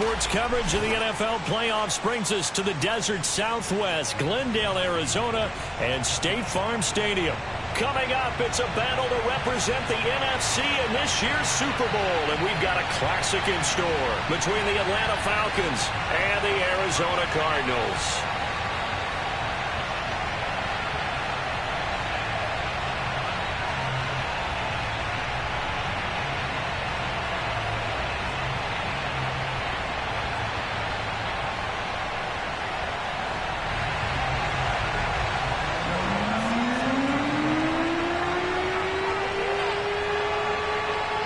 sports coverage of the NFL playoffs brings us to the desert Southwest, Glendale, Arizona, and State Farm Stadium. Coming up, it's a battle to represent the NFC in this year's Super Bowl, and we've got a classic in store between the Atlanta Falcons and the Arizona Cardinals.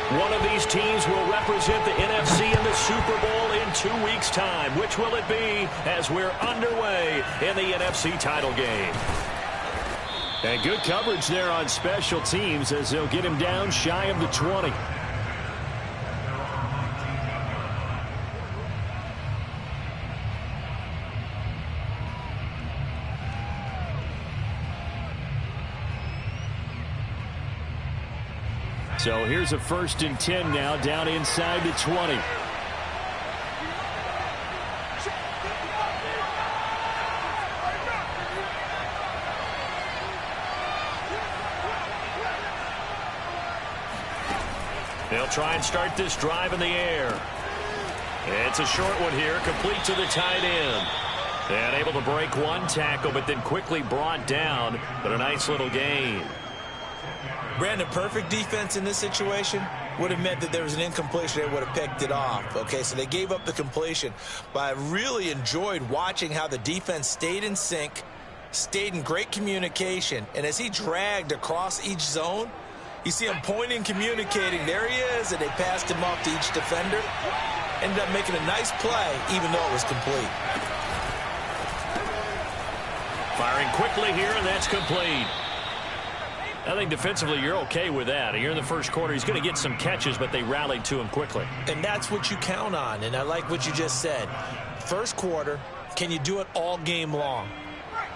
One of these teams will represent the NFC in the Super Bowl in 2 weeks' time. Which will it be as we're underway in the NFC title game? And good coverage there on special teams as they'll get him down shy of the 20. So here's a 1st and 10 now down inside the 20. They'll try and start this drive in the air. It's a short one here, complete to the tight end. And able to break one tackle, but then quickly brought down. But a nice little gain. Brandon, perfect defense in this situation would have meant that there was an incompletion. They would have picked it off. Okay, so they gave up the completion. But I really enjoyed watching how the defense stayed in sync, stayed in great communication. And as he dragged across each zone, you see him pointing, communicating. There he is, and they passed him off to each defender. Ended up making a nice play, even though it was complete. Firing quickly here, and that's complete. I think defensively you're okay with that. Here in the first quarter, he's going to get some catches, but they rallied to him quickly. And that's what you count on, and I like what you just said. First quarter, can you do it all game long?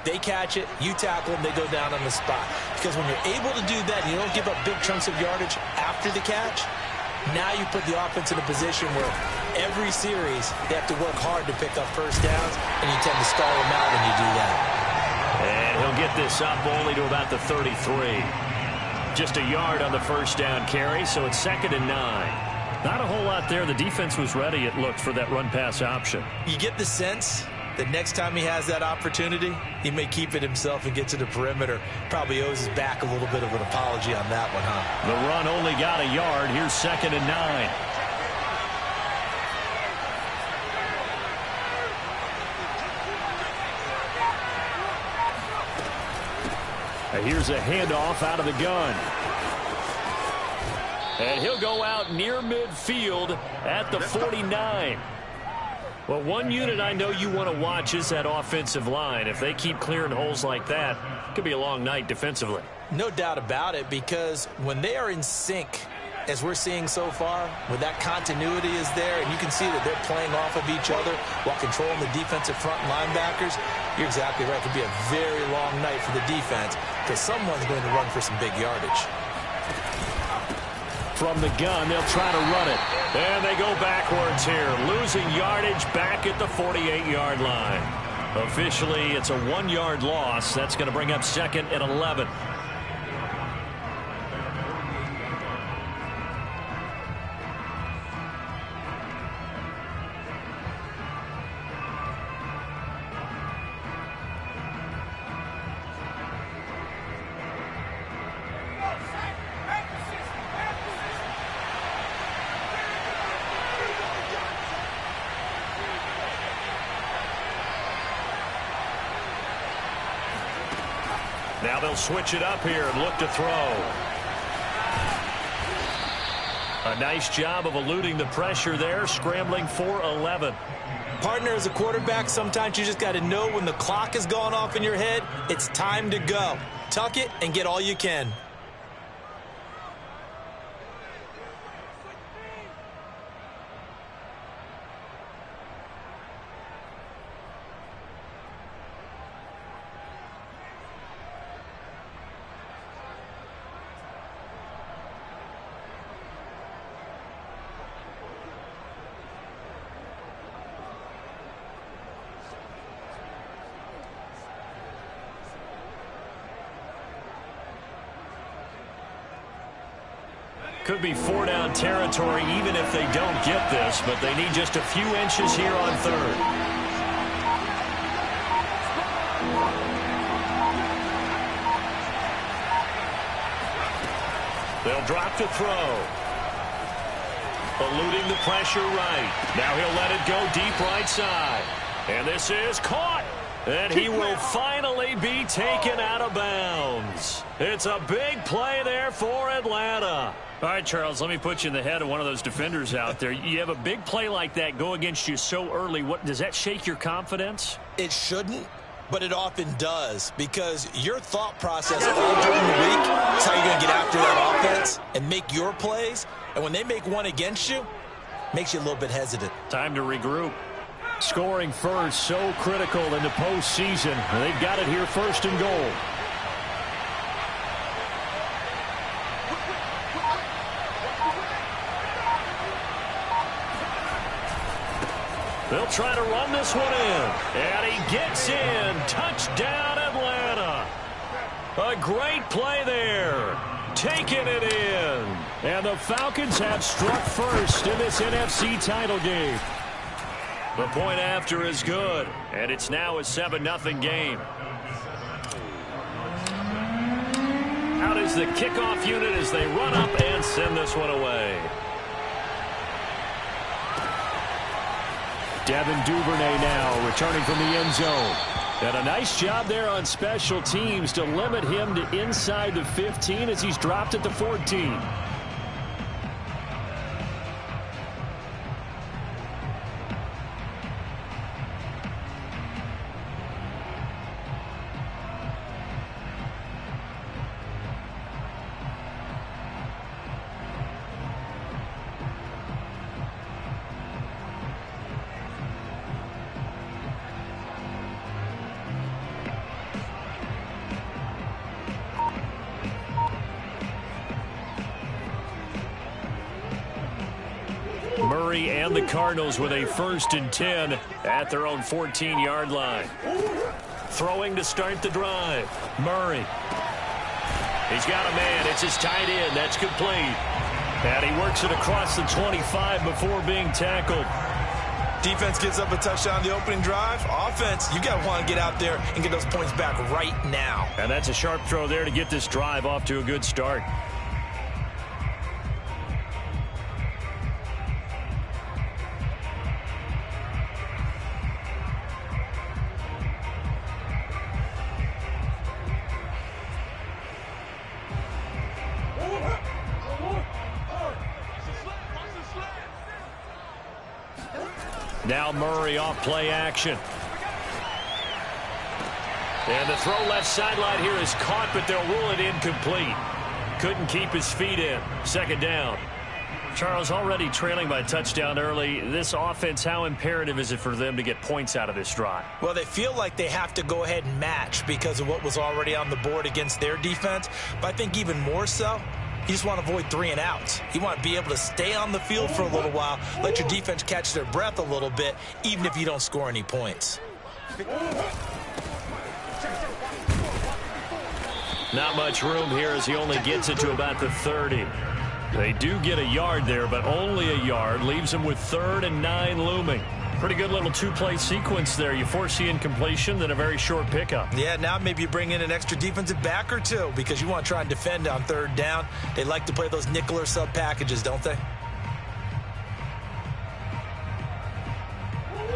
They catch it, you tackle them, they go down on the spot. Because when you're able to do that, and you don't give up big chunks of yardage after the catch, now you put the offense in a position where every series they have to work hard to pick up first downs, and you tend to stall them out when you do that. And he'll get this up only to about the 33. Just a yard on the first down carry, so it's 2nd and 9. Not a whole lot there. The defense was ready, it looked, for that run-pass option. You get the sense that next time he has that opportunity, he may keep it himself and get to the perimeter. Probably owes his back a little bit of an apology on that one, huh? The run only got a yard. Here's 2nd and 9. Here's a handoff out of the gun. And he'll go out near midfield at the 49. Well, one unit I know you want to watch is that offensive line. If they keep clearing holes like that, it could be a long night defensively. No doubt about it, because when they are in sync, as we're seeing so far, when that continuity is there, and you can see that they're playing off of each other while controlling the defensive front linebackers, you're exactly right. It could be a very long night for the defense because someone's going to run for some big yardage. From the gun, they'll try to run it. And they go backwards here, losing yardage back at the 48-yard line. Officially, it's a 1-yard loss. That's going to bring up 2nd and 11. Now they'll switch it up here and look to throw. A nice job of eluding the pressure there, scrambling for 11. Partner, as a quarterback, sometimes you just got to know when the clock has gone off in your head, it's time to go. Tuck it and get all you can. Could be 4-down territory even if they don't get this, but they need just a few inches here on third. They'll drop to throw. Eluding the pressure right. Now he'll let it go deep right side. And this is caught. And he will finally be taken out of bounds. It's a big play there for Atlanta. All right, Charles, let me put you in the head of one of those defenders out there. You have a big play like that go against you so early. What does that shake your confidence? It shouldn't, but it often does, because your thought process all during the week is how you're going to get after that offense and make your plays. And when they make one against you, it makes you a little bit hesitant. Time to regroup. Scoring first, so critical in the postseason. They've got it here, first and goal. They'll try to run this one in. And he gets in. Touchdown, Atlanta. A great play there. Taking it in. And the Falcons have struck first in this NFC title game. The point after is good, and it's now a 7-0 game. Out is the kickoff unit as they run up and send this one away. Devin Duvernay now returning from the end zone. And a nice job there on special teams to limit him to inside the 15 as he's dropped at the 14. Murray and the Cardinals with a 1st and 10 at their own 14-yard line. Throwing to start the drive. Murray. He's got a man. It's his tight end. That's complete. And he works it across the 25 before being tackled. Defense gives up a touchdown on the opening drive. Offense, you got to want to get out there and get those points back right now. And that's a sharp throw there to get this drive off to a good start. Now Murray off play action. And the throw left sideline here is caught, but they'll rule it incomplete. Couldn't keep his feet in. 2nd down. Charles, already trailing by a touchdown early. This offense, how imperative is it for them to get points out of this drive? Well, they feel like they have to go ahead and match because of what was already on the board against their defense. But I think even more so, you just want to avoid 3 and outs. You want to be able to stay on the field for a little while, let your defense catch their breath a little bit, even if you don't score any points. Not much room here as he only gets it to about the 30. They do get a yard there, but only a yard. Leaves them with 3rd and 9 looming. Pretty good little 2-play sequence there. You force the incompletion, then a very short pickup. Yeah, now maybe you bring in an extra defensive back or two because you want to try and defend on 3rd down. They like to play those nickel or sub packages, don't they?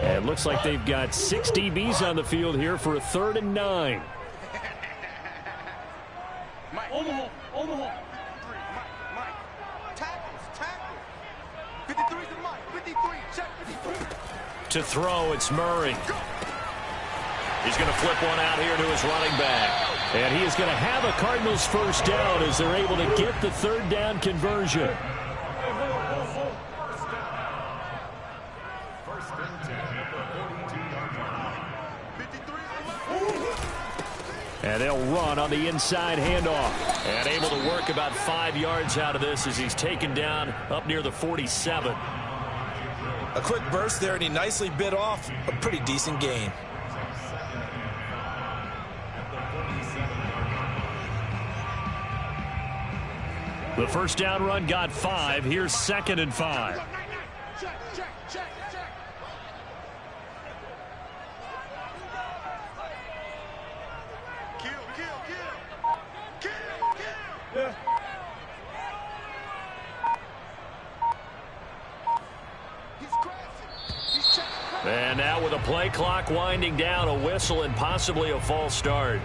And it looks like they've got 6 DBs on the field here for a 3rd and 9. Omaha. Tackles. 53's the Mike. 53. Check 53. To throw, it's Murray. He's going to flip one out here to his running back. And he is going to have a Cardinals 1st down as they're able to get the 3rd down conversion. And they'll run on the inside handoff. And able to work about 5 yards out of this as he's taken down up near the 47. A quick burst there, and he nicely bit off a pretty decent gain. The first down run got 5. Here's 2nd and 5. And now with a play clock winding down, a whistle and possibly a false start.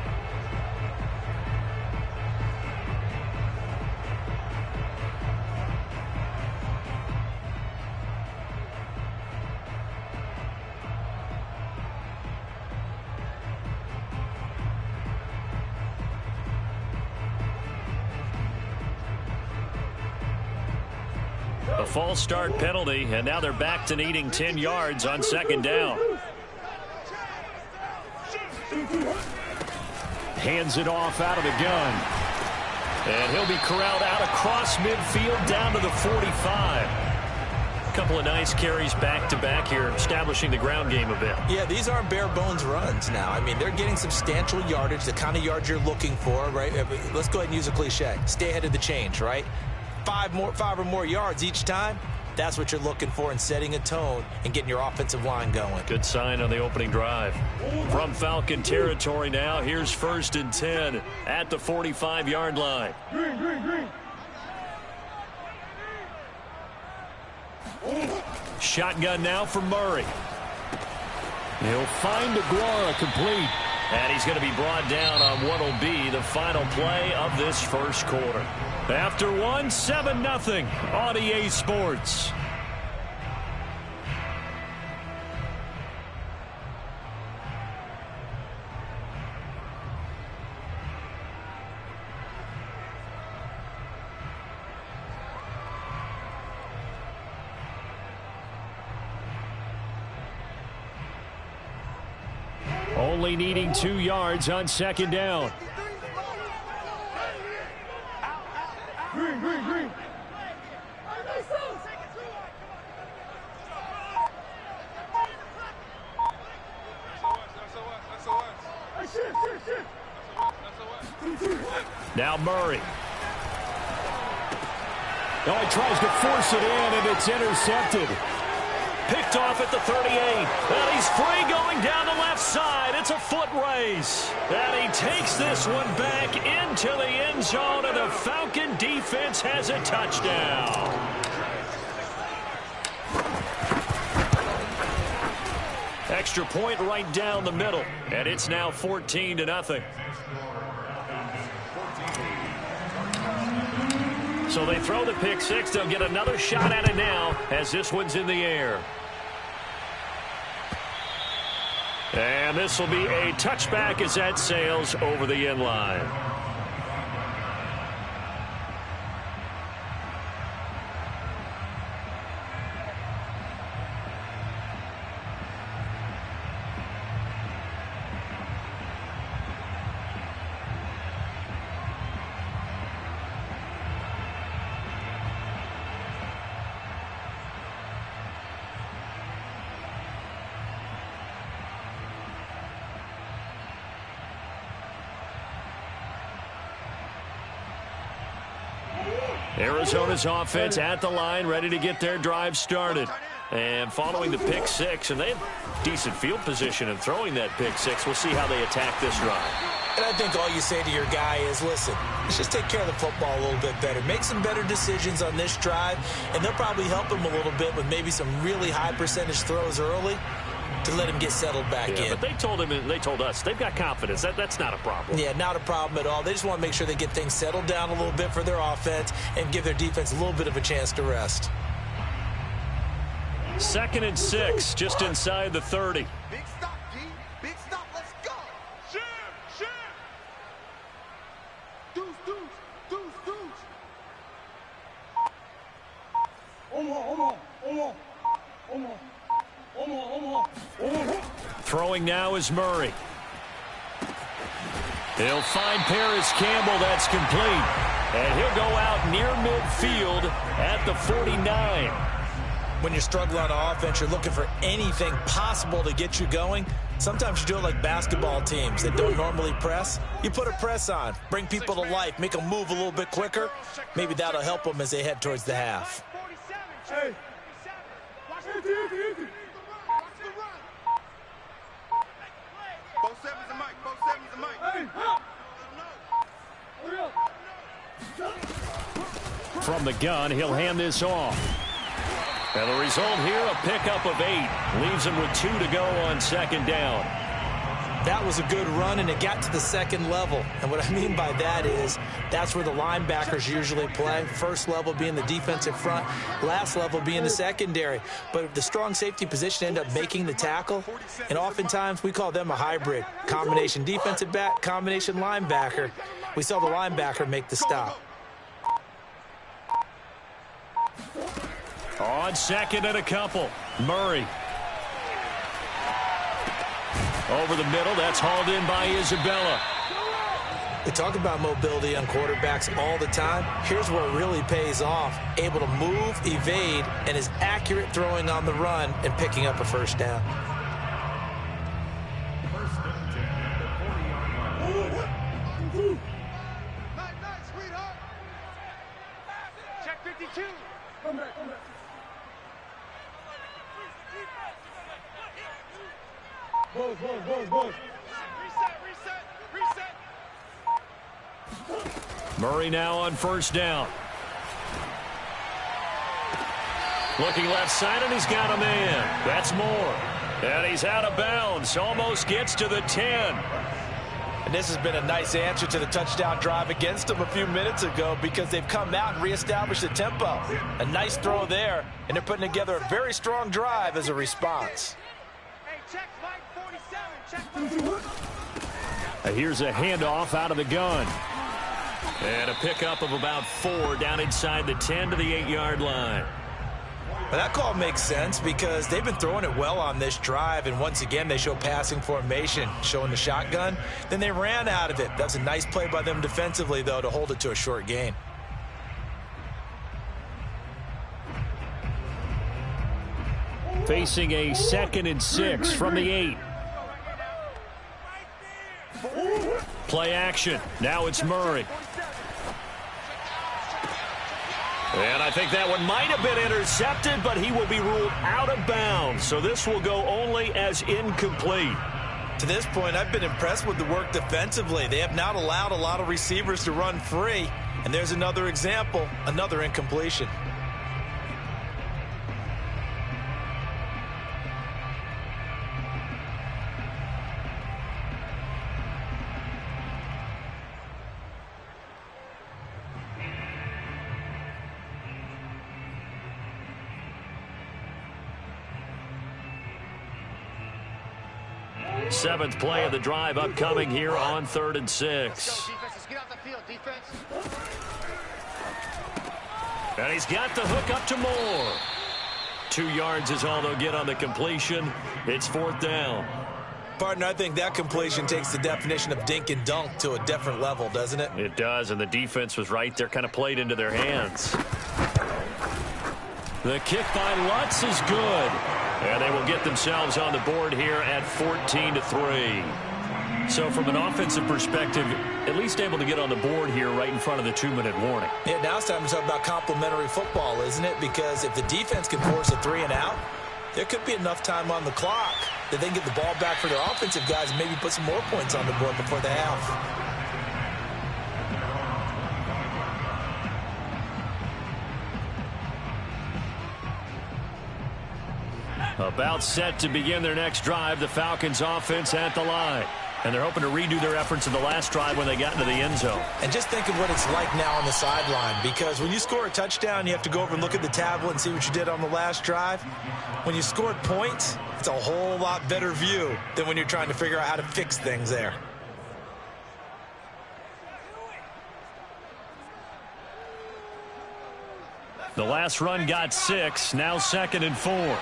A false start penalty, and now they're back to needing 10 yards on 2nd down. Hands it off out of the gun. And he'll be corralled out across midfield down to the 45. A couple of nice carries back-to-back here, establishing the ground game a bit. Yeah, these aren't bare-bones runs now. I mean, they're getting substantial yardage, the kind of yards you're looking for, right? Let's go ahead and use a cliche. Stay ahead of the change, right? 5 or more yards each time. That's what you're looking for in setting a tone and getting your offensive line going. Good sign on the opening drive. From Falcon territory now, here's 1st and 10 at the 45-yard line. Shotgun now for Murray. He'll find Aguara complete. And he's going to be brought down on what will be the final play of this first quarter. After 1, 7-0 on EA Sports. Only needing 2 yards on 2nd down. Green. Now Murray. Oh, he tries to force it in, and it's intercepted. Picked off at the 38. And he's free going down the left side. It's a foot race. And he takes this one back into the end zone, and the Falcon defense has a touchdown. Extra point right down the middle, and it's now 14-0. So they throw the pick six. They'll get another shot at it now as this one's in the air. And this will be a touchback as that sails over the end line. Arizona's offense at the line, ready to get their drive started. And following the pick six, and they have decent field position in throwing that pick six. We'll see how they attack this drive. And I think all you say to your guy is, listen, let's just take care of the football a little bit better. Make some better decisions on this drive, and they'll probably help him a little bit with maybe some really high percentage throws early to let him get settled back in. But they told him, and they told us, they've got confidence. That's not a problem. Yeah, not a problem at all. They just want to make sure they get things settled down a little bit for their offense and give their defense a little bit of a chance to rest. 2nd and 6, just inside the 30. Big stop, G. Big stop. Let's go. Shim. Deuce. Throwing now is Murray. He'll find Paris Campbell. That's complete. And he'll go out near midfield at the 49. When you're struggling on offense, you're looking for anything possible to get you going. Sometimes you do it like basketball teams that don't normally press. You put a press on, bring people to life, make them move a little bit quicker. Maybe that'll help them as they head towards the half. Hey. Both sevens and Mike. Both sevens and Mike. From the gun, he'll hand this off. And the result here, a pickup of 8. Leaves him with 2 to go on second down. That was a good run, and it got to the second level. And what I mean by that is that's where the linebackers usually play. First level being the defensive front, last level being the secondary. But the strong safety position ended up making the tackle, and oftentimes we call them a hybrid. Combination defensive back, combination linebacker. We saw the linebacker make the stop. On second and a couple, Murray. Over the middle, that's hauled in by Isabella. We talk about mobility on quarterbacks all the time. Here's where it really pays off. Able to move, evade, and is accurate throwing on the run and picking up a first down. Nice, sweetheart. Check 52. Come back. Both. Reset. Murray now on first down. Looking left side, and he's got a man. That's Moore. And he's out of bounds. Almost gets to the 10. And this has been a nice answer to the touchdown drive against them a few minutes ago because they've come out and reestablished the tempo. A nice throw there, and they're putting together a very strong drive as a response. Hey, check Mike 47. Check 51. Here's a handoff out of the gun. And a pickup of about 4 down inside the 10 to the 8-yard line. Well, that call makes sense because they've been throwing it well on this drive, and once again they show passing formation, showing the shotgun. Then they ran out of it. That's a nice play by them defensively, though, to hold it to a short gain. Facing a 2nd and 6 from the 8. Play action. Now it's Murray. And I think that one might have been intercepted, but he will be ruled out of bounds. So this will go only as incomplete. To this point, I've been impressed with the work defensively. They have not allowed a lot of receivers to run free. And there's another example, another incompletion. Seventh play of the drive upcoming here on 3rd and 6. Defenses, get off the field, defense. And he's got the hook up to Moore. 2 yards is all they'll get on the completion. It's 4th down. Partner, I think that completion takes the definition of dink and dunk to a different level, doesn't it? It does, and the defense was right there, kind of played into their hands. The kick by Lutz is good. And they will get themselves on the board here at 14-3. So from an offensive perspective, at least able to get on the board here right in front of the 2-minute warning. Yeah, now it's time to talk about complementary football, isn't it? Because if the defense can force a 3 and out, there could be enough time on the clock that they can get the ball back for their offensive guys and maybe put some more points on the board before the half. About set to begin their next drive, the Falcons offense at the line. And they're hoping to redo their efforts in the last drive when they got into the end zone. And just think of what it's like now on the sideline, because when you score a touchdown, you have to go over and look at the tablet and see what you did on the last drive. When you scored points, it's a whole lot better view than when you're trying to figure out how to fix things there. The last run got 6, now 2nd and 4.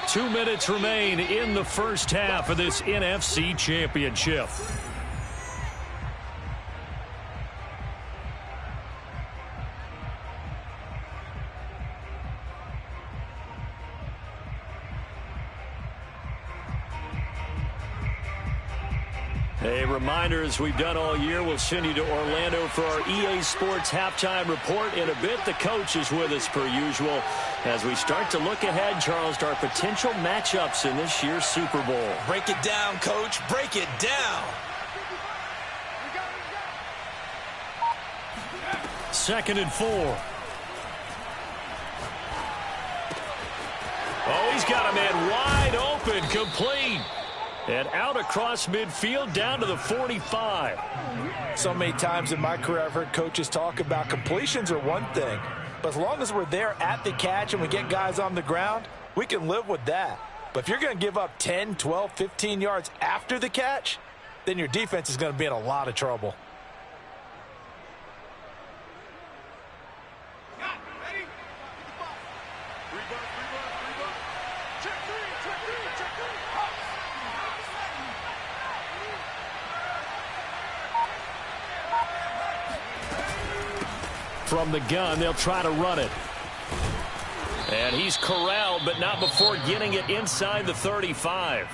2 minutes remain in the first half of this NFC Championship. A reminder, as we've done all year, we'll send you to Orlando for our EA Sports halftime report. In a bit, the coach is with us per usual as we start to look ahead, Charles, to our potential matchups in this year's Super Bowl. Break it down, Coach. Break it down. 2nd and 4. Oh, he's got a man wide open, complete. And out across midfield, down to the 45. So many times in my career, I've heard coaches talk about completions are one thing. But as long as we're there at the catch and we get guys on the ground, we can live with that. But if you're going to give up 10, 12, 15 yards after the catch, then your defense is going to be in a lot of trouble. From the gun, they'll try to run it. And he's corralled, but not before getting it inside the 35.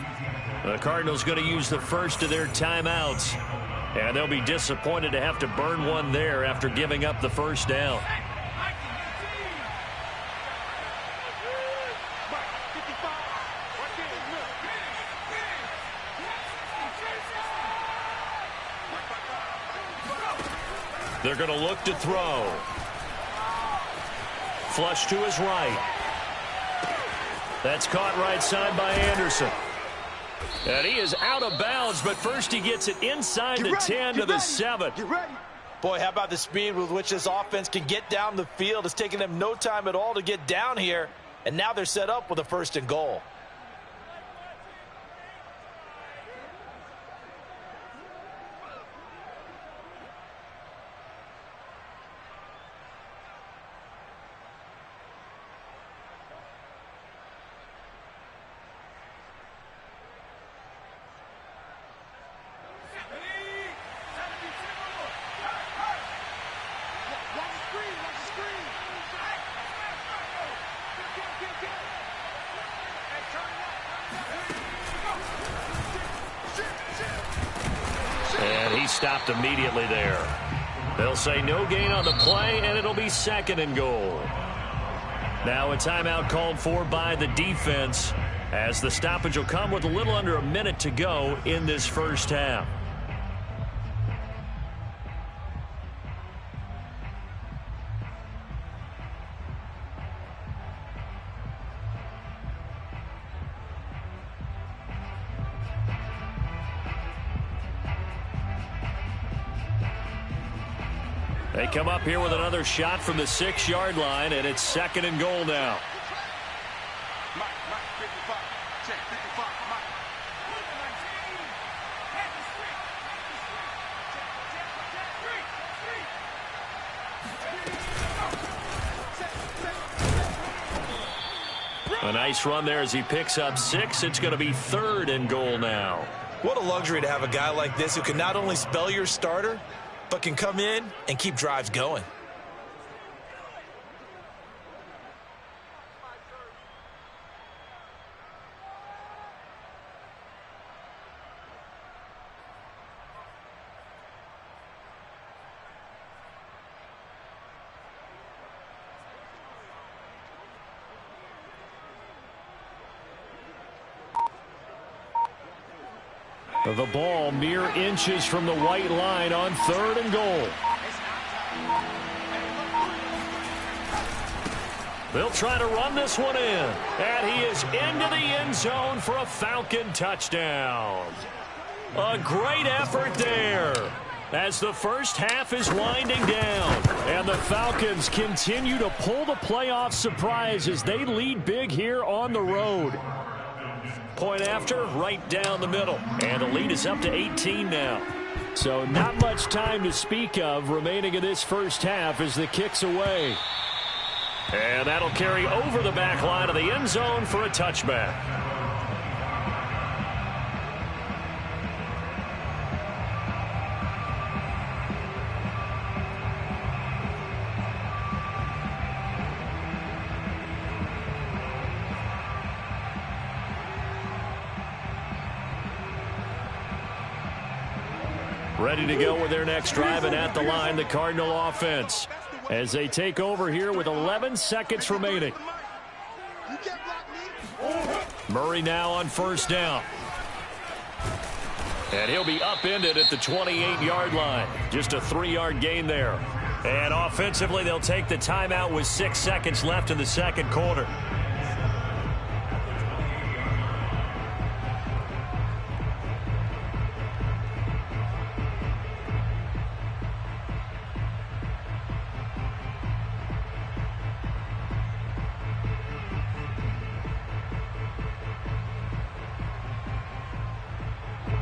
The Cardinals going to use the first of their timeouts. And they'll be disappointed to have to burn one there after giving up the first down. They're going to look to throw. Flush to his right. That's caught right side by Anderson. And he is out of bounds, but first he gets it inside the 10 to the 7. Boy, how about the speed with which this offense can get down the field? It's taken them no time at all to get down here, and now they're set up with a 1st and goal. And he stopped immediately there. They'll say no gain on the play, and it'll be 2nd and goal. Now a timeout called for by the defense, as the stoppage will come with a little under a minute to go in this first half. They come up here with another shot from the 6-yard line, and it's 2nd and goal now. A nice run there as he picks up 6. It's going to be 3rd and goal now. What a luxury to have a guy like this who can not only spell your starter, but can come in and keep drives going. The ball mere inches from the white line on 3rd and goal. They'll try to run this one in. And he is into the end zone for a Falcon touchdown. A great effort there as the first half is winding down. And the Falcons continue to pull the playoff surprise as they lead big here on the road. Point after, right down the middle. And the lead is up to 18 now. So not much time to speak of remaining in this first half as the kick's away. And that'll carry over the back line of the end zone for a touchback. Ready to go with their next drive, and at the line, the Cardinal offense, as they take over here with 11 seconds remaining. Murray now on first down. And he'll be upended at the 28-yard line. Just a 3-yard gain there. And offensively, they'll take the timeout with 6 seconds left in the second quarter.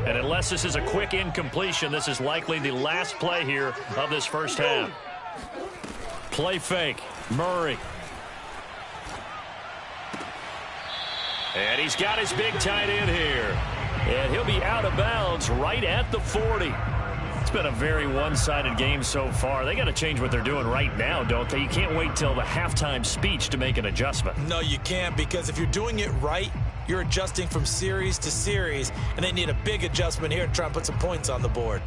And unless this is a quick incompletion, this is likely the last play here of this first half. Play fake. Murray. And he's got his big tight end here. And he'll be out of bounds right at the 40. It's been a very one-sided game so far. They got to change what they're doing right now, don't they? You can't wait till the halftime speech to make an adjustment. No, you can't, because if you're doing it right, you're adjusting from series to series, and they need a big adjustment here to try and put some points on the board.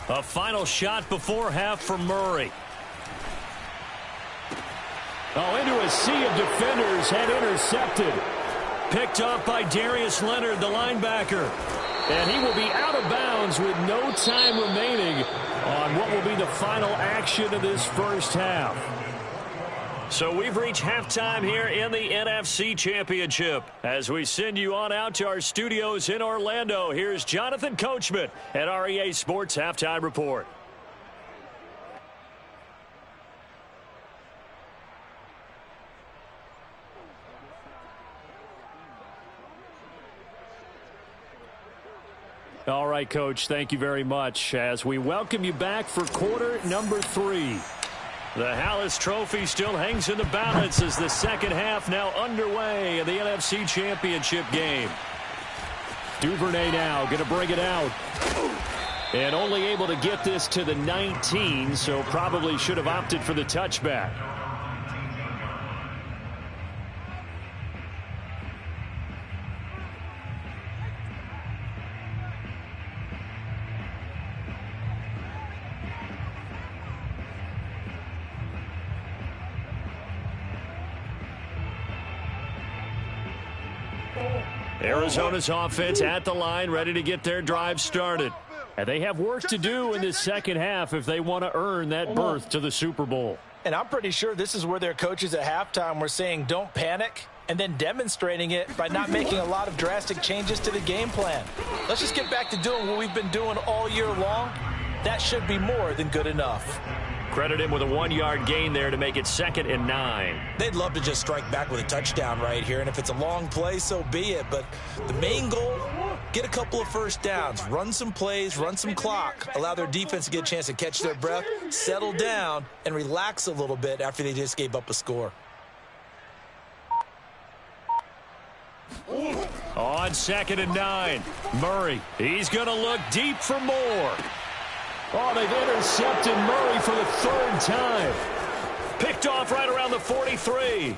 A final shot before half for Murray. Oh, into a sea of defenders, had intercepted. Picked up by Darius Leonard, the linebacker. And he will be out of bounds with no time remaining on what will be the final action of this first half. So we've reached halftime here in the NFC Championship. As we send you on out to our studios in Orlando, here's Jonathan Coachman at REA Sports Halftime Report. All right, Coach, thank you very much as we welcome you back for quarter number 3. The Hallis Trophy still hangs in the balance as the second half now underway in the NFC Championship game. Duvernay now going to bring it out. And only able to get this to the 19, so probably should have opted for the touchback. Arizona's offense at the line, ready to get their drive started. And they have work to do in this second half if they want to earn that berth to the Super Bowl. And I'm pretty sure this is where their coaches at halftime were saying don't panic, and then demonstrating it by not making a lot of drastic changes to the game plan. Let's just get back to doing what we've been doing all year long. That should be more than good enough. Credit him with a 1-yard gain there to make it 2nd and 9. They'd love to just strike back with a touchdown right here, and if it's a long play, so be it. But the main goal, get a couple of first downs, run some plays, run some clock, allow their defense to get a chance to catch their breath, settle down, and relax a little bit after they just gave up a score. On 2nd and 9, Murray, he's going to look deep for more. Oh, they've intercepted Murray for the 3rd time. Picked off right around the 43.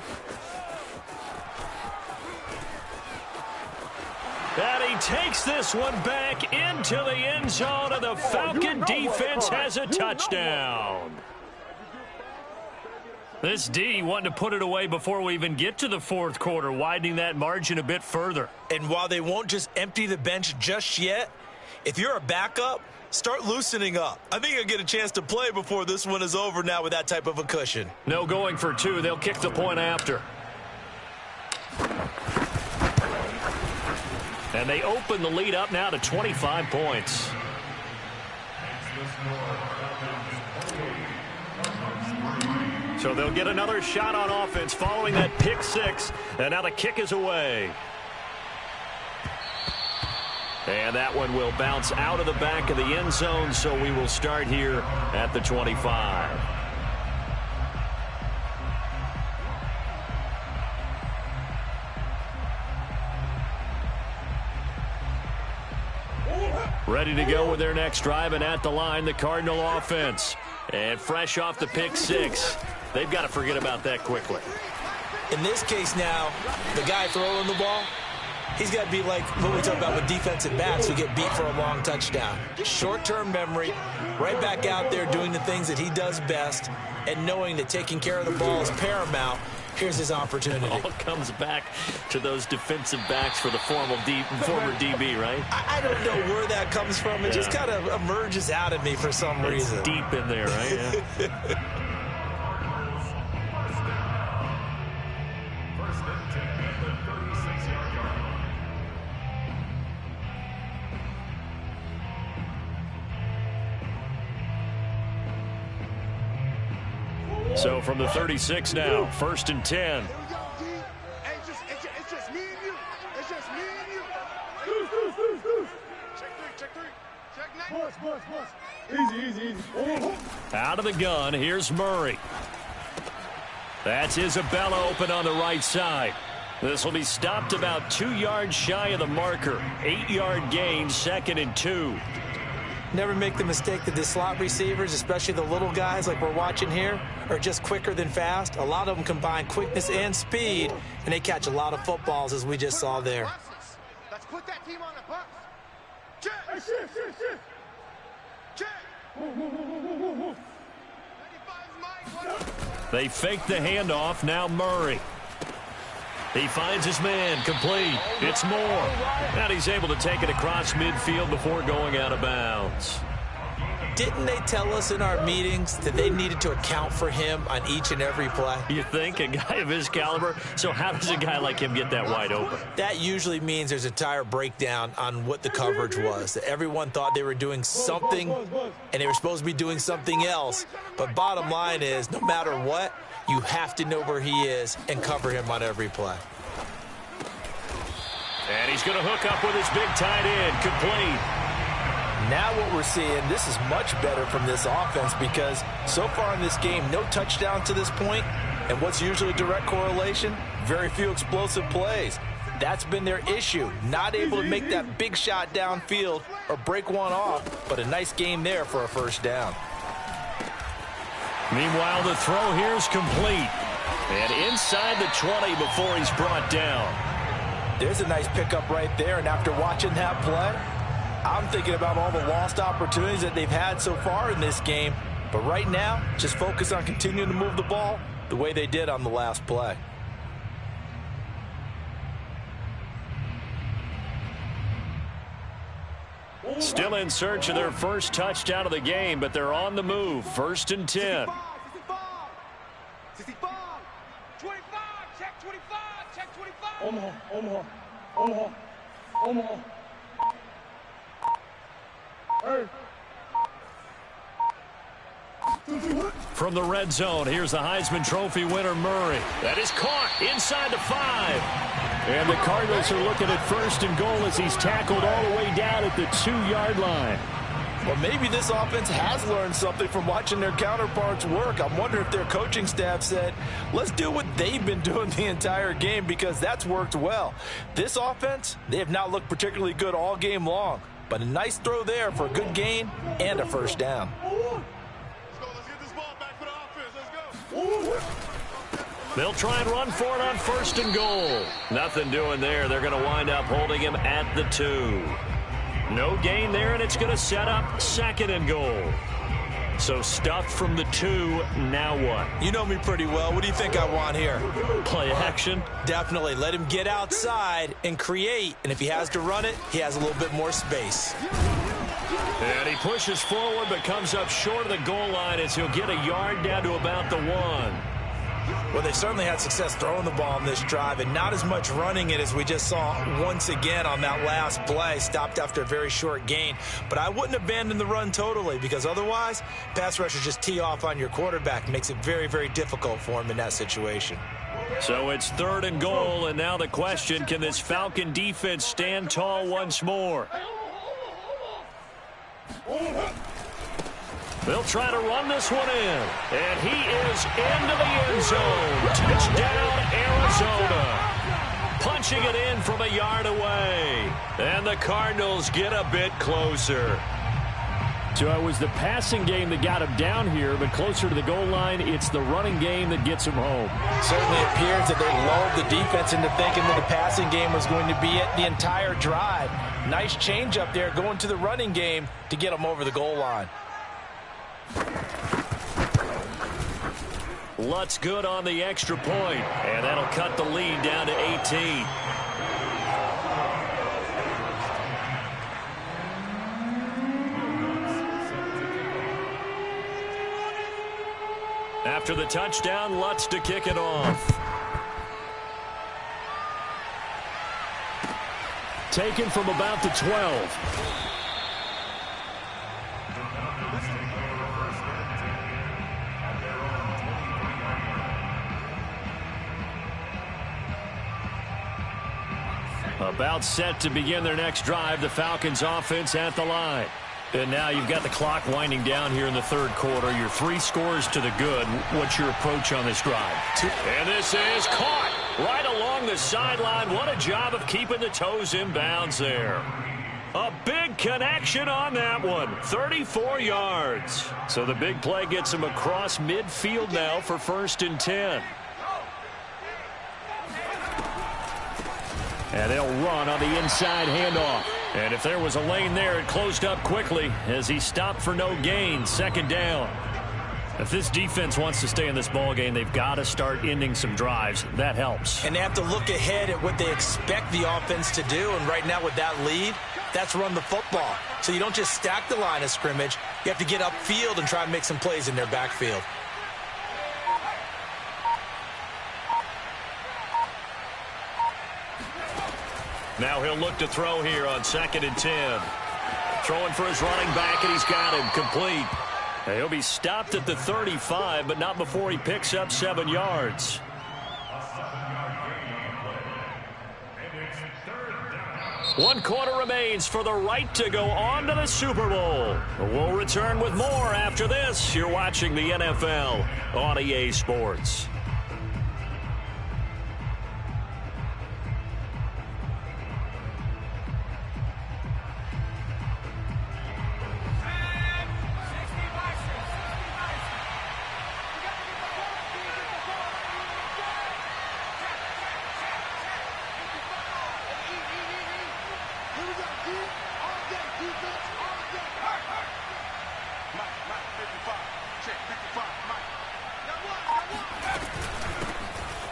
And he takes this one back into the end zone, and the Falcon defense has a touchdown. This D wanting to put it away before we even get to the 4th quarter, widening that margin a bit further. And while they won't just empty the bench just yet, if you're a backup, start loosening up. I think you'll get a chance to play before this one is over now with that type of a cushion. No going for 2. They'll kick the point after. And they open the lead up now to 25 points. So they'll get another shot on offense following that pick 6. And now the kick is away. And that one will bounce out of the back of the end zone, so we will start here at the 25. Ready to go with their next drive, and at the line, the Cardinal offense. And fresh off the pick six, they've got to forget about that quickly. In this case now, the guy throwing the ball, he's got to be like what we talk about with defensive backs who get beat for a long touchdown. Short-term memory, right back out there doing the things that he does best, and knowing that taking care of the ball is paramount. Here's his opportunity. It all comes back to those defensive backs for the former DB, right? I don't know where that comes from. It just kind of emerges out of me for some reason. It's deep in there, right? Yeah. So from the 36 now, 1st and 10. Here we go, D. Hey, it's just me and you. It's just me and you. Check three. Check 9. Easy. Out of the gun, here's Murray. That's Isabella open on the right side. This will be stopped about 2 yards shy of the marker. 8-yard gain, 2nd and 2. Never make the mistake that the slot receivers, especially the little guys like we're watching here, are just quicker than fast. A lot of them combine quickness and speed, and they catch a lot of footballs, as we just saw there. Let's put that team on the bus. Check. Check. 95's Mike. What up? They fake the handoff. Now Murray. He finds his man, complete. It's Moore. And he's able to take it across midfield before going out of bounds. Didn't they tell us in our meetings that they needed to account for him on each and every play? You think? A guy of his caliber? So how does a guy like him get that wide open? That usually means there's a entire breakdown on what the coverage was. That everyone thought they were doing something, and they were supposed to be doing something else. But bottom line is, no matter what, you have to know where he is and cover him on every play. And he's going to hook up with his big tight end, complete. Now what we're seeing, this is much better from this offense because so far in this game, no touchdown to this point, and what's usually a direct correlation? Very few explosive plays. That's been their issue, not able to make that big shot downfield or break one off, but a nice game there for a first down. Meanwhile, the throw here is complete. And inside the 20 before he's brought down. There's a nice pickup right there, and after watching that play, I'm thinking about all the lost opportunities that they've had so far in this game. But right now, just focus on continuing to move the ball the way they did on the last play. Still in search of their first touchdown of the game, but they're on the move. 1st and 10. 65. 25. Check 25. Check 25. Omaha. Hey. From the red zone, here's the Heisman Trophy winner, Murray. That is caught inside the 5. And the Cardinals are looking at 1st and goal as he's tackled all the way down at the 2-yard line. Well, maybe this offense has learned something from watching their counterparts work. I'm wondering if their coaching staff said, let's do what they've been doing the entire game because that's worked well. This offense, they have not looked particularly good all game long, but a nice throw there for a good gain and a first down. Let's get this ball back for the offense. Let's go. They'll try and run for it on 1st and goal. Nothing doing there. They're going to wind up holding him at the 2. No gain there, and it's going to set up 2nd and goal. So stuffed from the 2, now what? You know me pretty well. What do you think I want here? Play action? Definitely. Let him get outside and create. And if he has to run it, he has a little bit more space. And he pushes forward but comes up short of the goal line as he'll get a yard down to about the 1. Well, they certainly had success throwing the ball in this drive and not as much running it as we just saw once again on that last play. Stopped after a very short gain. But I wouldn't abandon the run totally because otherwise, pass rushers just tee off on your quarterback. Makes it very, very difficult for him in that situation. So it's 3rd and goal, and now the question, can this Falcon defense stand tall once more? They'll try to run this one in. And he is into the end zone. Touchdown, Arizona. Punching it in from a yard away. And the Cardinals get a bit closer. So it was the passing game that got him down here, but closer to the goal line, it's the running game that gets him home. Certainly appears that they lulled the defense into thinking that the passing game was going to be it the entire drive. Nice change up there going to the running game to get them over the goal line. Lutz good on the extra point, and that'll cut the lead down to 18. After the touchdown, Lutz to kick it off. Taken from about the 12. About set to begin their next drive, the Falcons offense at the line. And now you've got the clock winding down here in the third quarter. Your 3 scores to the good. What's your approach on this drive? And this is caught right along the sideline. What a job of keeping the toes in bounds there. A big connection on that one. 34 yards. So the big play gets him across midfield now for 1st and 10. And they'll run on the inside handoff. And if there was a lane there, it closed up quickly as he stopped for no gain. 2nd down. If this defense wants to stay in this ballgame, they've got to start ending some drives. That helps. And they have to look ahead at what they expect the offense to do. And right now with that lead, that's run the football. So you don't just stack the line of scrimmage. You have to get upfield and try and make some plays in their backfield. Now he'll look to throw here on 2nd and 10. Throwing for his running back, and he's got him complete. And he'll be stopped at the 35, but not before he picks up 7 yards. One quarter remains for the right to go on to the Super Bowl. We'll return with more after this. You're watching the NFL on EA Sports.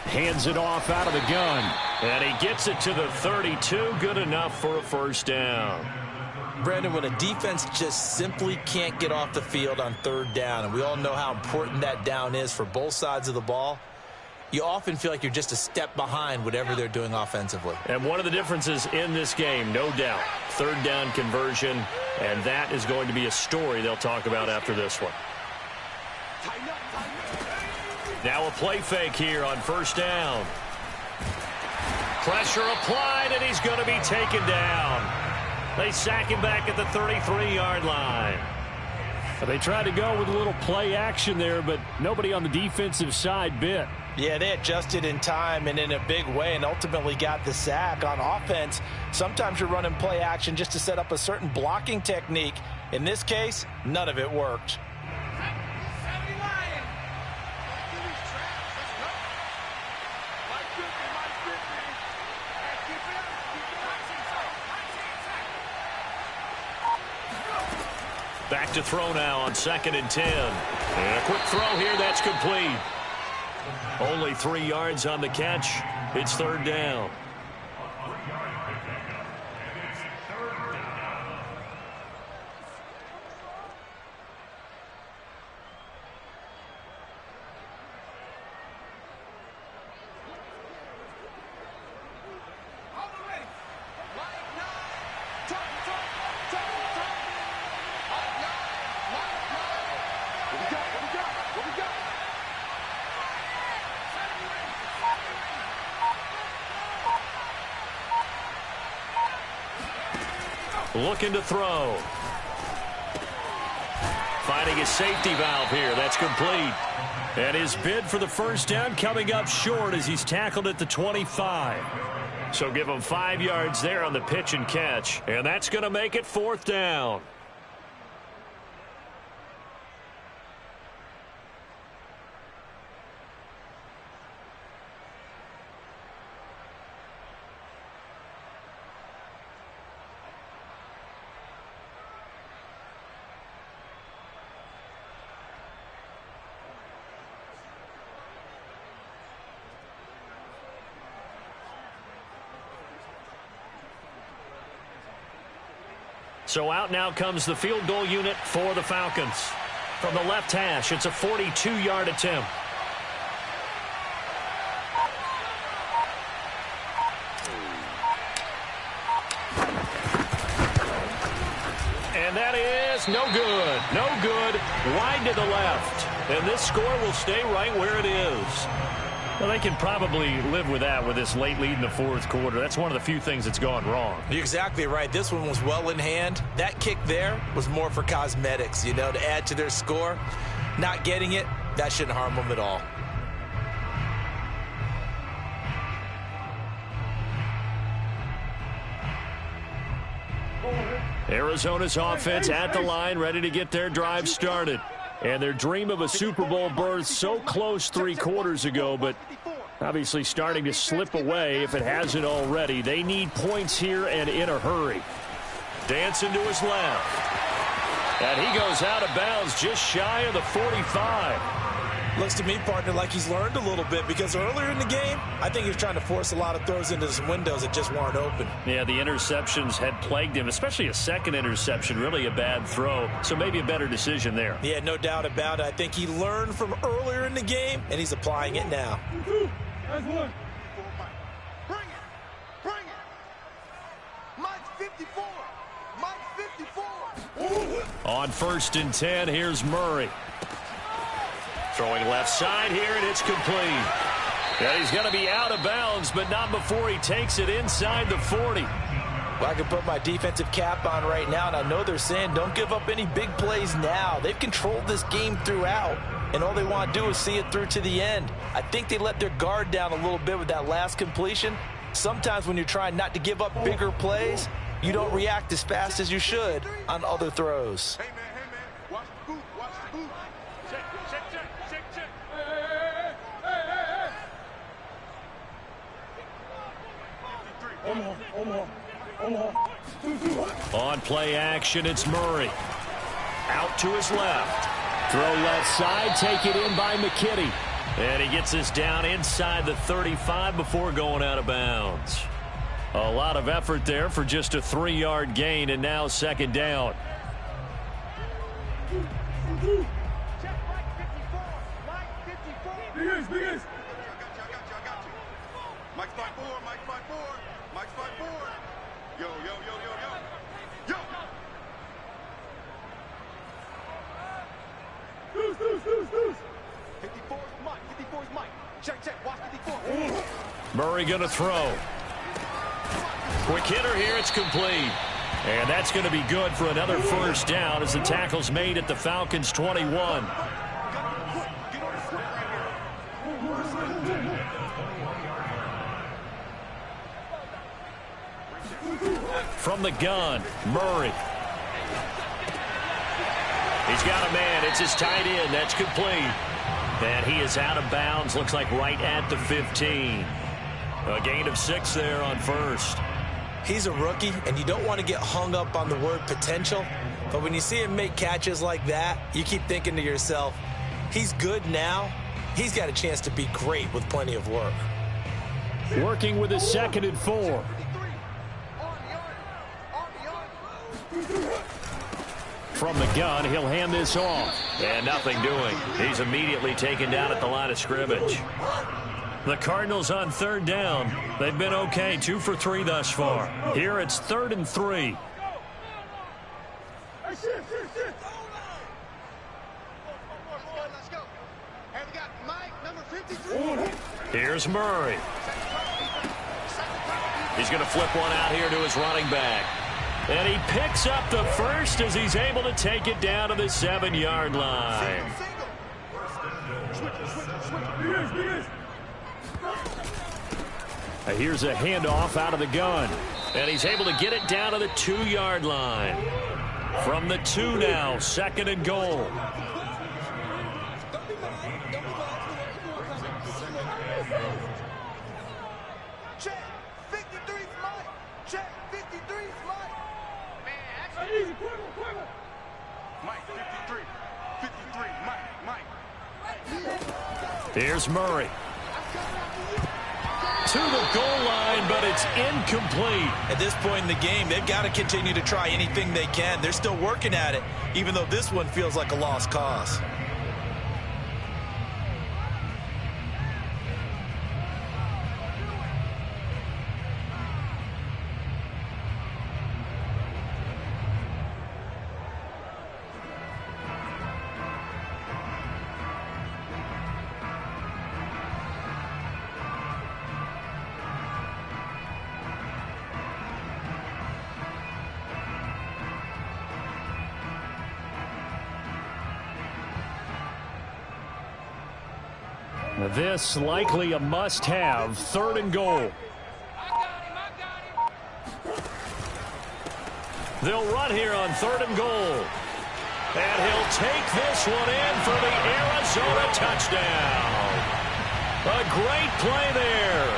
Hands it off out of the gun. And he gets it to the 32. Good enough for a 1st down. Brandon, when a defense just simply can't get off the field on 3rd down, and we all know how important that down is for both sides of the ball, you often feel like you're just a step behind whatever they're doing offensively. And one of the differences in this game, no doubt, 3rd down conversion, and that is going to be a story they'll talk about after this one. Now a play fake here on 1st down. Pressure applied, and he's going to be taken down. They sack him back at the 33-yard line. They tried to go with a little play action there, but nobody on the defensive side bit. Yeah, they adjusted in time and in a big way and ultimately got the sack. On offense, sometimes you're running play action just to set up a certain blocking technique. In this case, none of it worked. Back to throw now on 2nd and 10. And a quick throw here, that's complete. Only 3 yards on the catch. It's 3rd down. Looking to throw. Finding his safety valve here. That's complete. And his bid for the 1st down coming up short as he's tackled at the 25. So give them 5 yards there on the pitch and catch. And that's going to make it 4th down. So out now comes the field goal unit for the Falcons. From the left hash, it's a 42-yard attempt. And that is no good. No good. Wide to the left. And this score will stay right where it is. Well, they can probably live with that with this late lead in the 4th quarter. That's one of the few things that's gone wrong. You're exactly right. This one was well in hand. That kick there was more for cosmetics, you know, to add to their score. Not getting it, that shouldn't harm them at all. Arizona's offense at the line, ready to get their drive started. And their dream of a Super Bowl berth so close 3 quarters ago, but obviously starting to slip away if it hasn't already. They need points here and in a hurry. Dancing to his left. And he goes out of bounds just shy of the 45. Looks to me, partner, like he's learned a little bit because earlier in the game, I think he was trying to force a lot of throws into some windows that just weren't open. Yeah, the interceptions had plagued him, especially a second interception, really a bad throw. So maybe a better decision there. Yeah, no doubt about it. I think he learned from earlier in the game, and he's applying it now. That's one. Bring it. Bring it. Mike 54. Mike 54. On 1st and 10, here's Murray. Throwing left side here, and it's complete. And he's going to be out of bounds, but not before he takes it inside the 40. Well, I can put my defensive cap on right now, and I know they're saying don't give up any big plays now. They've controlled this game throughout, and all they want to do is see it through to the end. I think they let their guard down a little bit with that last completion. Sometimes when you're trying not to give up bigger plays, you don't react as fast as you should on other throws. Hey, man. Watch the boot. Watch the boot. Check. On play action, it's Murray. Out to his left. Throw left side, take it in by McKinney. And he gets this down inside the 35 before going out of bounds. A lot of effort there for just a 3-yard gain, and now 2nd down. Check Mike 54. Mike 54. Big ace. I got you. Mike 54. Mike 54. Mike 54. Yo. Deuce. 54 is Mike. 54 is Mike. Check. Watch 54. Murray going to throw. Quick hitter here. It's complete. And that's going to be good for another 1st down as the tackle's made at the Falcons' 21. From the gun, Murray. He's got a man. It's his tight end. That's complete. And he is out of bounds. Looks like right at the 15. A gain of 6 there on 1st. He's a rookie, and you don't want to get hung up on the word potential. But when you see him make catches like that, you keep thinking to yourself, he's good now. He's got a chance to be great with plenty of work. Working with his 2nd and 4. From the gun, he'll hand this off. And nothing doing. He's immediately taken down at the line of scrimmage. The Cardinals on 3rd down. They've been okay, 2 for 3 thus far. Here it's 3rd and 3. Let's go. Hey, we got Mike, number 53. Here's Murray. He's going to flip one out here to his running back. And he picks up the 1st as he's able to take it down to the 7-yard line. Here's a handoff out of the gun. And he's able to get it down to the 2-yard line. From the 2 now, 2nd and goal. Check. 53's Mike. Check. 53's Mike. Man, that's easy. Mike, 53. 53, Mike. Here's Murray. To the goal line, but it's incomplete. At this point in the game, they've got to continue to try anything they can. They're still working at it, even though this one feels like a lost cause. This likely a must-have, 3rd and goal. They'll run here on 3rd and goal. And he'll take this one in for the Arizona touchdown. A great play there.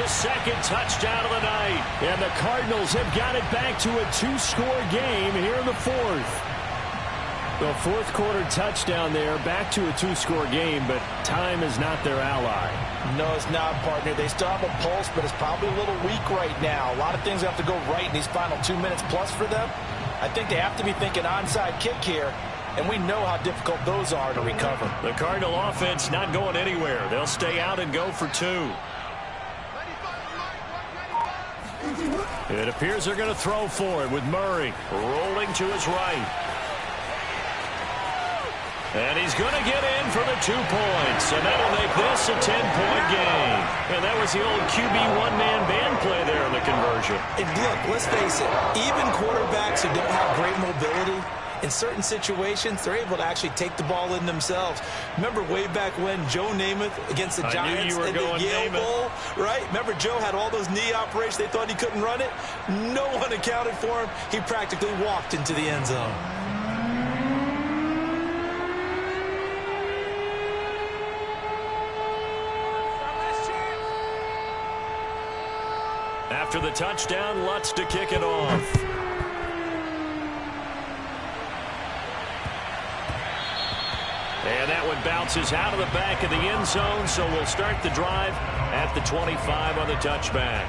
His 2nd touchdown of the night. And the Cardinals have got it back to a 2-score game here in the 4th. The 4th quarter touchdown there, back to a 2-score game, but time is not their ally. No, it's not, partner. They still have a pulse, but it's probably a little weak right now. A lot of things have to go right in these final 2 minutes plus for them. I think they have to be thinking onside kick here, and we know how difficult those are to recover. The Cardinal offense not going anywhere. They'll stay out and go for 2. It appears they're going to throw for it with Murray rolling to his right. And he's going to get in for the 2 points. And that'll make this a 10-point game. And that was the old QB one-man band play there in the conversion. And look, let's face it, even quarterbacks who don't have great mobility, in certain situations, they're able to actually take the ball in themselves. Remember way back when Joe Namath against the Giants in the Yale Bowl, right? Remember Joe had all those knee operations. They thought he couldn't run it. No one accounted for him. He practically walked into the end zone. After the touchdown, Lutz to kick it off. And that one bounces out of the back of the end zone, so we'll start the drive at the 25 on the touchback.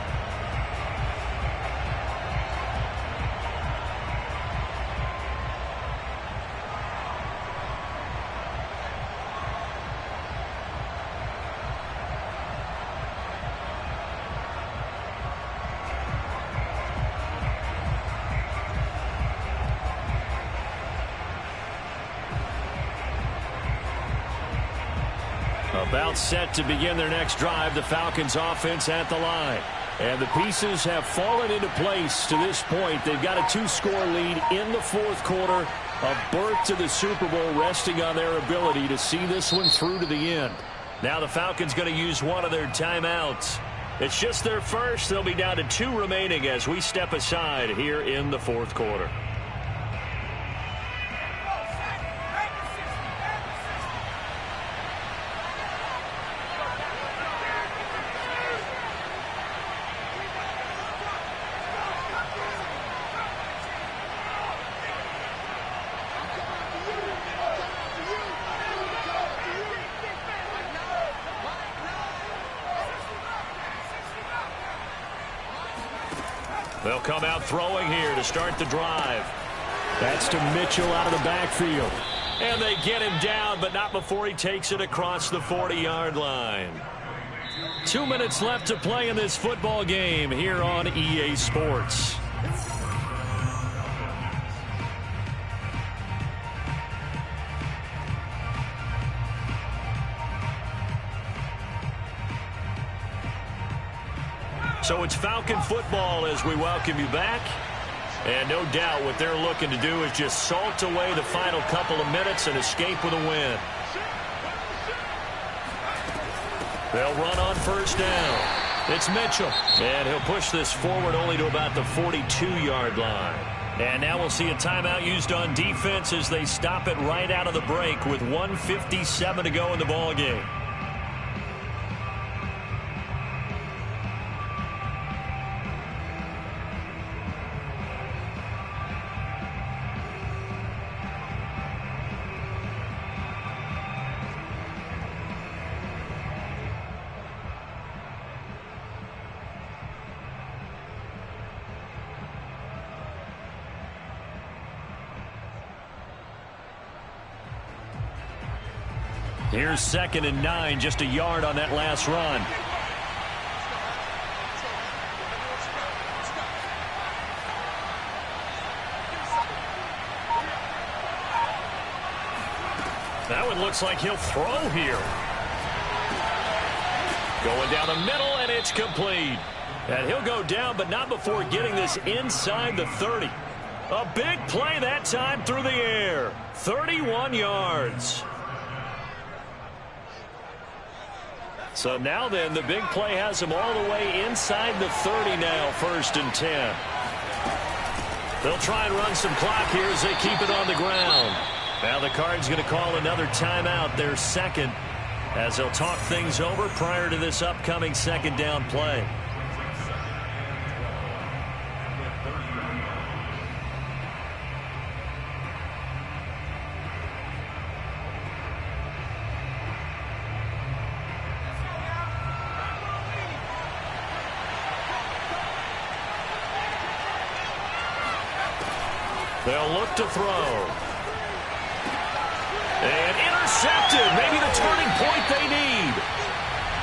About set to begin their next drive, the Falcons offense at the line. And the pieces have fallen into place to this point. They've got a 2-score lead in the 4th quarter. A berth to the Super Bowl resting on their ability to see this one through to the end. Now the Falcons going to use one of their timeouts. It's just their first. They'll be down to 2 remaining as we step aside here in the 4th quarter. They'll come out throwing here to start the drive. That's to Mitchell out of the backfield. And they get him down, but not before he takes it across the 40-yard line. 2 minutes left to play in this football game here on EA Sports. So it's Falcon football as we welcome you back. And no doubt what they're looking to do is just salt away the final couple of minutes and escape with a win. They'll run on first down. It's Mitchell. And he'll push this forward only to about the 42-yard line. And now we'll see a timeout used on defense as they stop it right out of the break with 1:57 to go in the ballgame. Here's 2nd and 9, just a yard on that last run. That one looks like he'll throw here. Going down the middle, and it's complete. And he'll go down, but not before getting this inside the 30. A big play that time through the air. 31 yards. So now then, the big play has him all the way inside the 30 now, 1st and 10. They'll try and run some clock here as they keep it on the ground. Now the Cards going to call another timeout, their 2nd, as they'll talk things over prior to this upcoming 2nd down play. They'll look to throw. And intercepted. Maybe the turning point they need.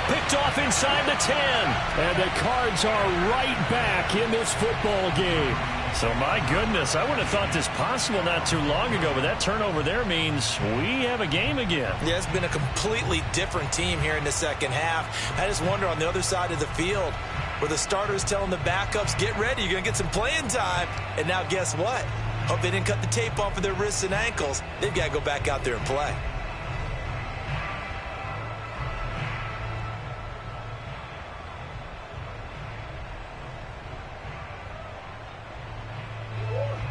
Picked off inside the 10. And the Cards are right back in this football game. So, my goodness, I would have thought this possible not too long ago, but that turnover there means we have a game again. Yeah, it's been a completely different team here in the 2nd half. I just wonder on the other side of the field where the starters telling the backups, get ready, you're going to get some playing time. And now guess what? Hope they didn't cut the tape off of their wrists and ankles. They've got to go back out there and play.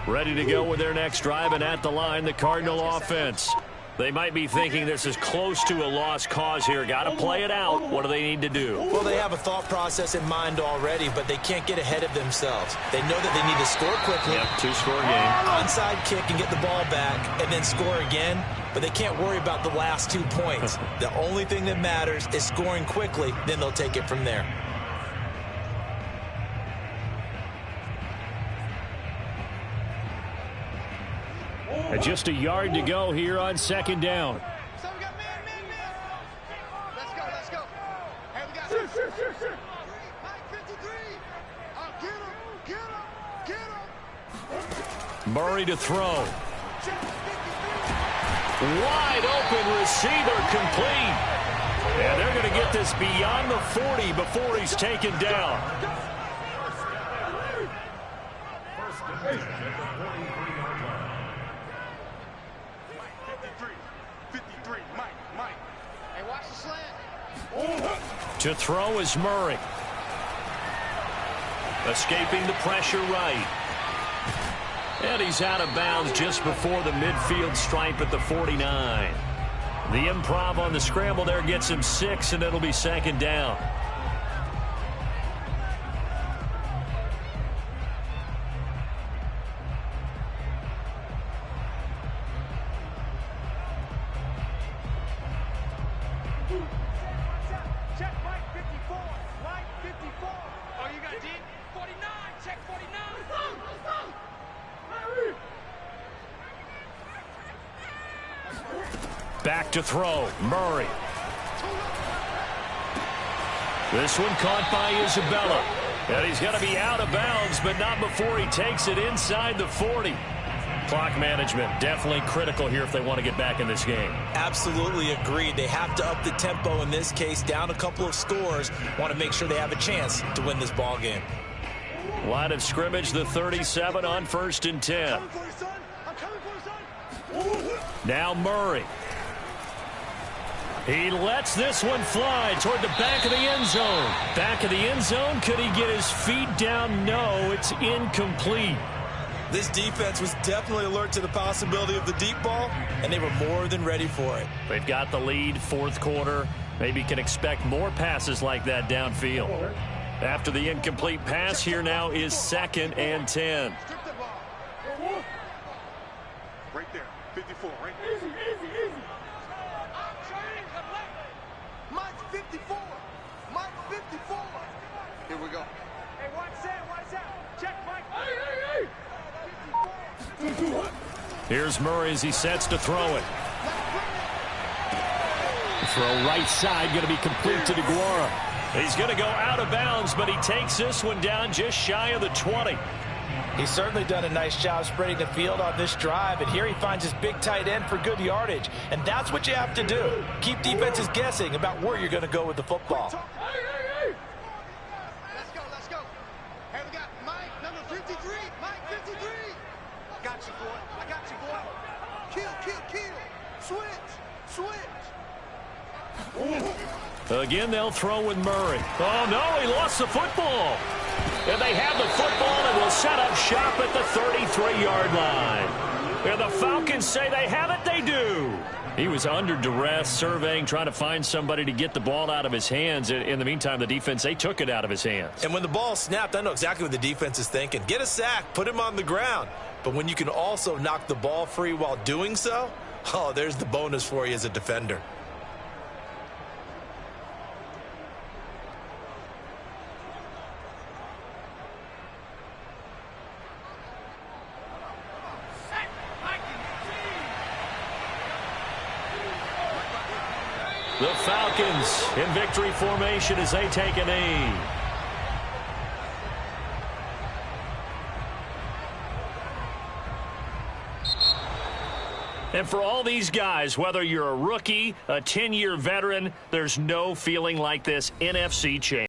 Ready to go with their next drive, and at the line, the Cardinal offense. They might be thinking this is close to a lost cause here. Got to play it out. What do they need to do? Well, they have a thought process in mind already, but they can't get ahead of themselves. They know that they need to score quickly. Yep, 2-score game. Onside kick and get the ball back and then score again, but they can't worry about the last 2 points. The only thing that matters is scoring quickly, then they'll take it from there. And just a yard to go here on 2nd down. So we got man. Let's go. Hey, we got Mike 53. Get him. Murray to throw. Wide open receiver complete. And they're going to get this beyond the 40 before he's taken down. To throw is Murray. Escaping the pressure right. And he's out of bounds just before the midfield stripe at the 49. The improv on the scramble there gets him 6, and it'll be 2nd down. Back to throw, Murray. This one caught by Isabella. And he's going to be out of bounds, but not before he takes it inside the 40. Clock management, definitely critical here if they want to get back in this game. Absolutely agreed. They have to up the tempo in this case, down a couple of scores. Want to make sure they have a chance to win this ball game. Line of scrimmage, the 37 on 1st and 10. Now Murray. He lets this one fly toward the back of the end zone. Back of the end zone. Could he get his feet down? No, it's incomplete. This defense was definitely alert to the possibility of the deep ball, and they were more than ready for it. They've got the lead, fourth quarter. Maybe can expect more passes like that downfield. After the incomplete pass, here now is 2nd and 10. Right there, 54, right there. Easy, easy, easy. Mike 54. Mike 54. Here we go. Hey, watch that. Check, Mike. Hey. Here's Murray as he sets to throw it. Throw right side, going to be complete to DeGuara. He's going to go out of bounds, but he takes this one down just shy of the 20. He's certainly done a nice job spreading the field on this drive, and here he finds his big tight end for good yardage. And that's what you have to do. Keep defenses guessing about where you're going to go with the football. Let's go. Hey, we got Mike, number 53. Mike 53. I got you, boy. Kill. Switch. Again, they'll throw with Murray. Oh, no, he lost the football. And they have the football and will set up shop at the 33-yard line. And the Falcons say they have it. They do. He was under duress, surveying, trying to find somebody to get the ball out of his hands. In the meantime, the defense, they took it out of his hands. And when the ball snapped, I know exactly what the defense is thinking. Get a sack, put him on the ground. But when you can also knock the ball free while doing so, oh, there's the bonus for you as a defender. The Falcons in victory formation as they take a knee. And for all these guys, whether you're a rookie, a 10-year veteran, there's no feeling like this NFC champion.